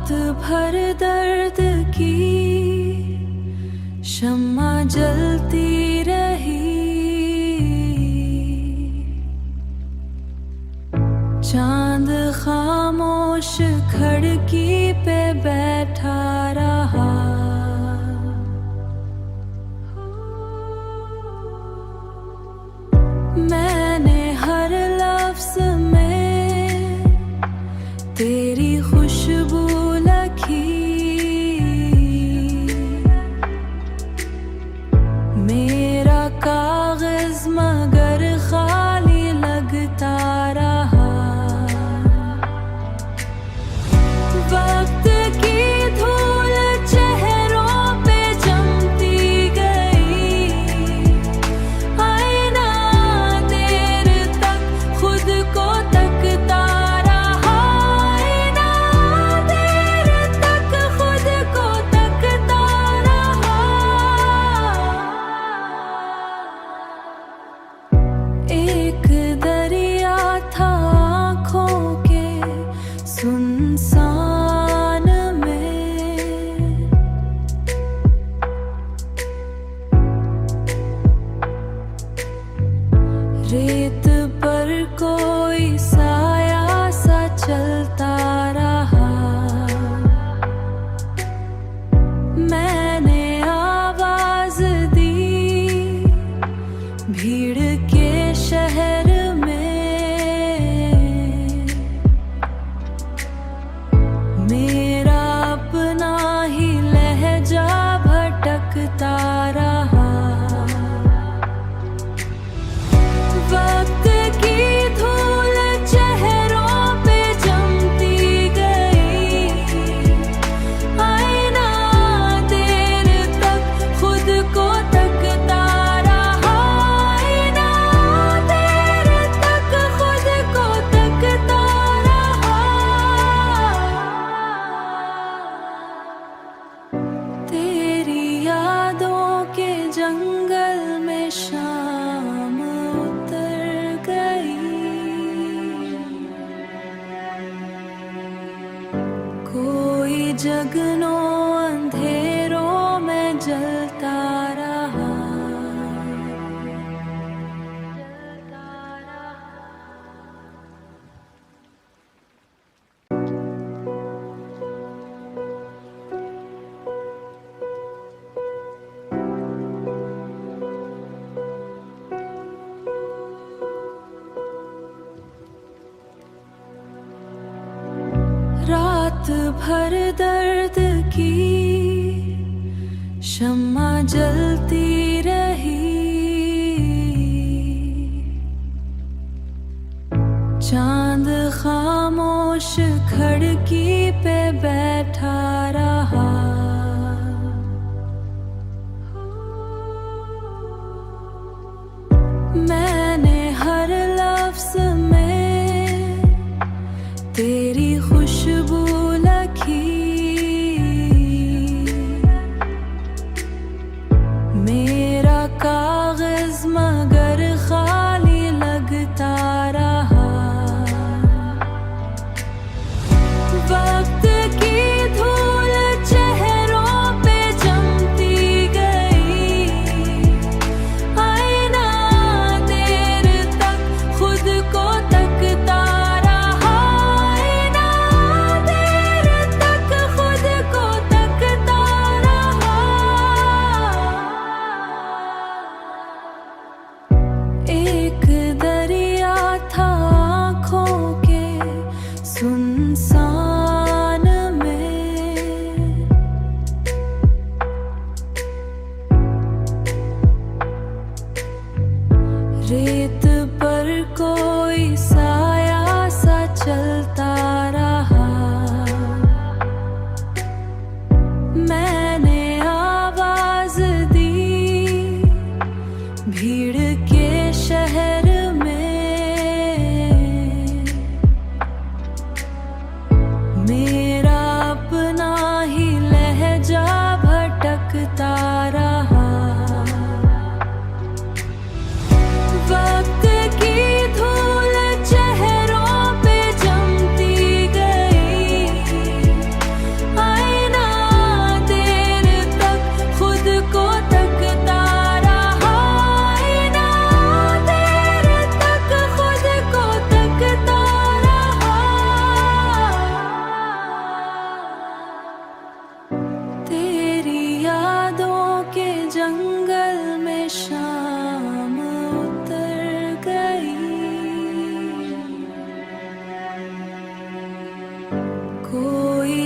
रात भर दर्द की शम्मा जलती रही, चांद खामोश खिड़की पे बैठा रहा। मैंने हर लफ्ज़ में तेरी खुशबू लिखी, मेरा कागज मगर खाली लगता रहा। वक्त की धूल चेहरों पे जमती गई, आईना देर तक खुद को तकता रहा, आईना देर तक खुद को तकता रहा। एक दरिया था आँखों के सुनसान में, रेत पर कोई साया सा चलता रहा। मैंने आवाज दी भीड़ के शहर में, मेरा अपना ही लहजा भटकता रहा। वक्त की धूल चेहरों पे जमती गई, आईना देर तक खुद को तकता रहा, आईना देर तक खुद को तकता रहा। तेरी यादों के जंगल में शाम उतर गई, कोई जगनों अंधेरों में जलता रहा। रात भर दर्द की शम्मा जलती रही, चांद खामोश खिड़की पे बैठा रहा। मैंने हर लफ्ज़ में तेरी खुशबू लिखी, मेरा कागज मगर खाली लगता रहा। वक्त की धूल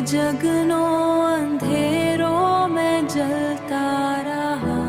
जगनों अंधेरों में जलता रहा।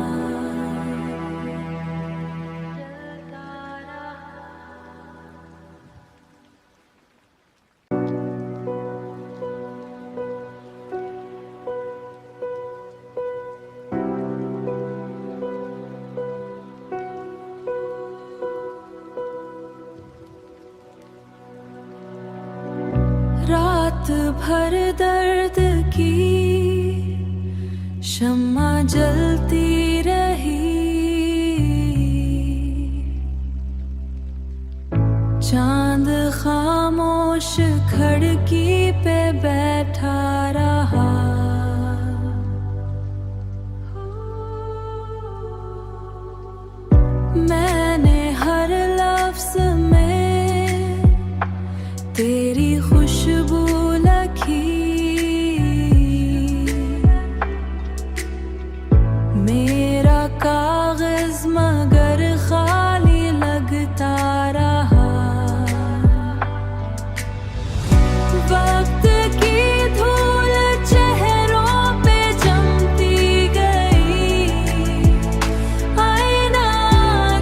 रात भर दर्द की शम्मा जलती रही, चांद खामोश खिड़की पे बैठा रहा। मैंने हर लफ्ज़ में तेरी खुशबू लखी, मेरा कागज मगर खाली लगता रहा। वक्त की धूल चेहरों पे जमती गई, आईना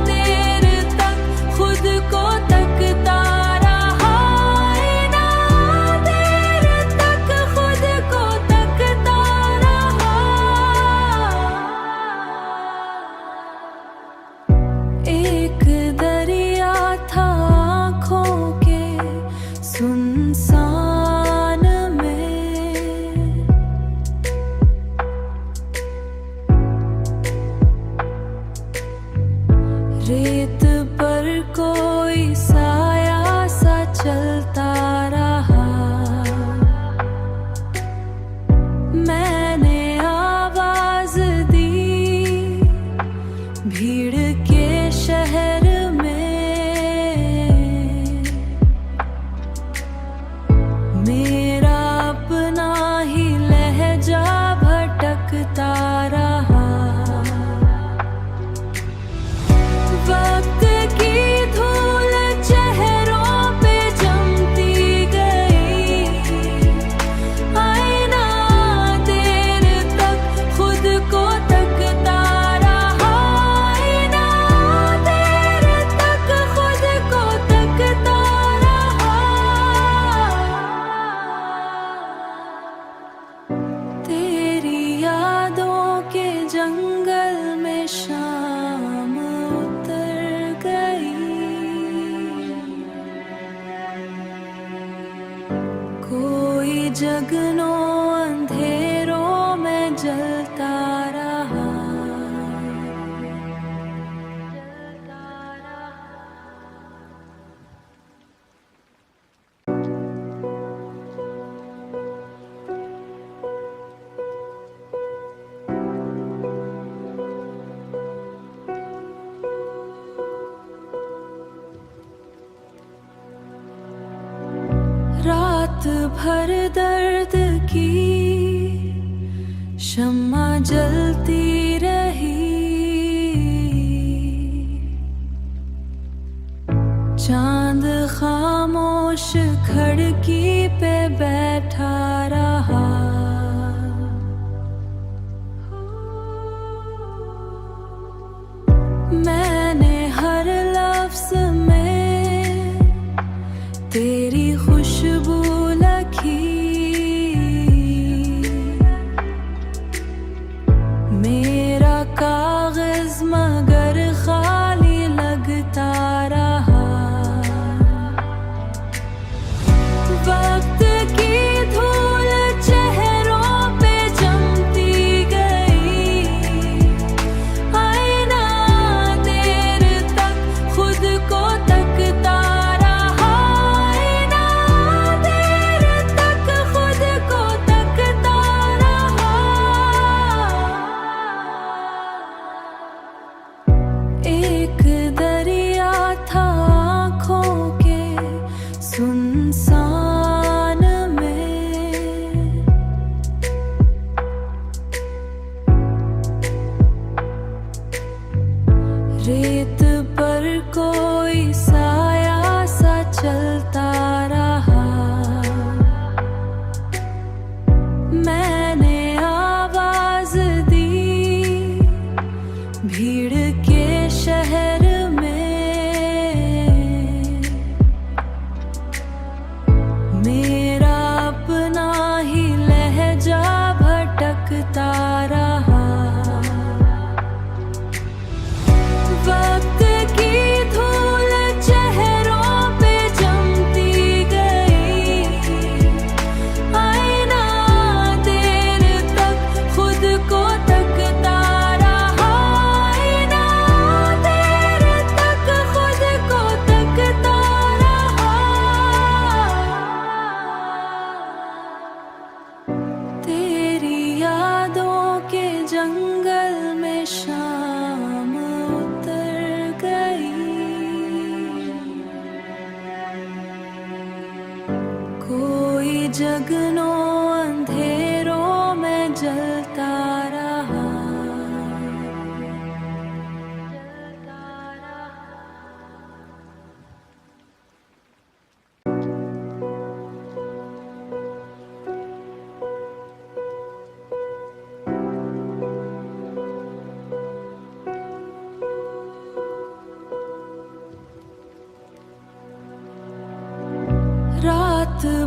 देर तक खुद को तकता रहा। आईना देर तक खुद को तकता रहा। एक दरिया था आँखों के सुनसान में, रेत पर कोई साया सा चलता रहा। मैंने आवाज दी भीड़ के शहर में, मेरा अपना ही लहजा भटकता रहा। वक्त की धूल चेहरों पे जमती गई, आईना देर तक खुद को तकता रहा। आईना देर तक खुद को तकता रहा। तेरी यादों के जंगल में शाम उतर गई, कोई जगनों अंधेरों में जलता रहा। रात भर दर्द की शम्मा जलती रही, चांद खामोश खिड़की पे बैठा रहा। मैंने हर लफ्ज़ में तेरी खुशबू लखी,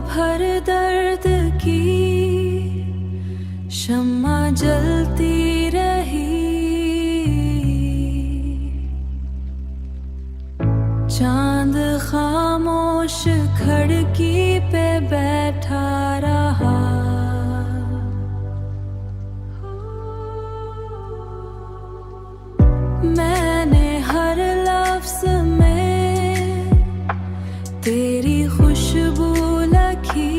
भर दर्द की शम्मा जलती रही, चांद खामोश खिड़की पे बैठा रहा। मैंने हर लफ्ज़ में तेरी खुशबू लिखी,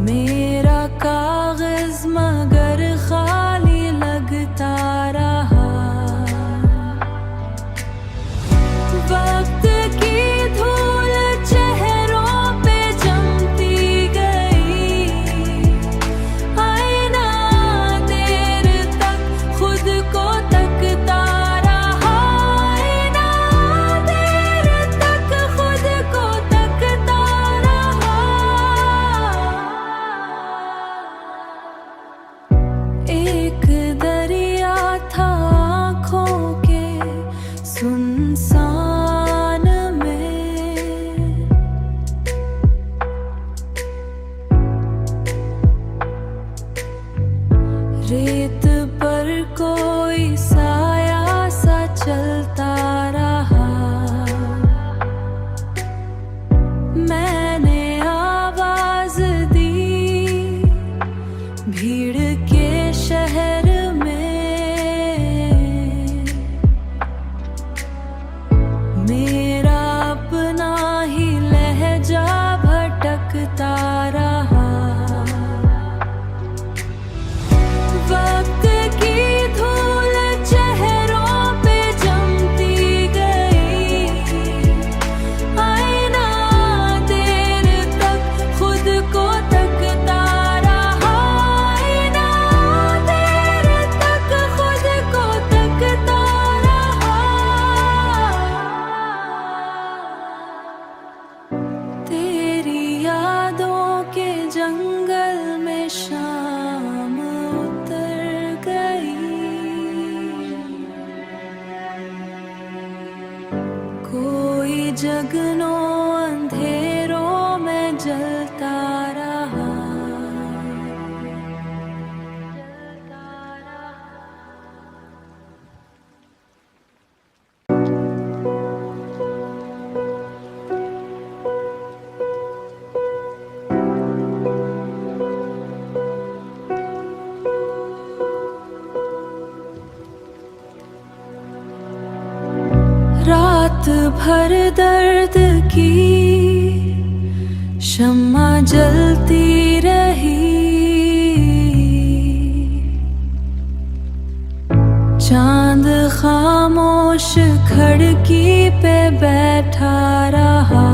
मेरा कागज मगर खाली लगता रहा। वक्त की धूल चेहरों पे जमती गई, आईना देर तक खुद को तकता रहा, आईना देर तक खुद को तकता रहा। एक दरिया था आँखों के सुनसान में, रेत पर कोई साया सा चलता रहा। मैंने आवाज दी भीड़ के शहर में, मेरा अपना ही लहजा भटकता रहा। वक्त की धूल चेहरों पे जमती गई, आईना देर तक खुद को तकता रहा, आईना देर तक खुद को तकता रहा। तेरी यादों के जंगल में शाम उतर गई, कोई जगनों अंधेरों में जलता रहा। रात भर दर्द की शम्मा जलती रही, चांद खामोश खिड़की पे बैठा रहा।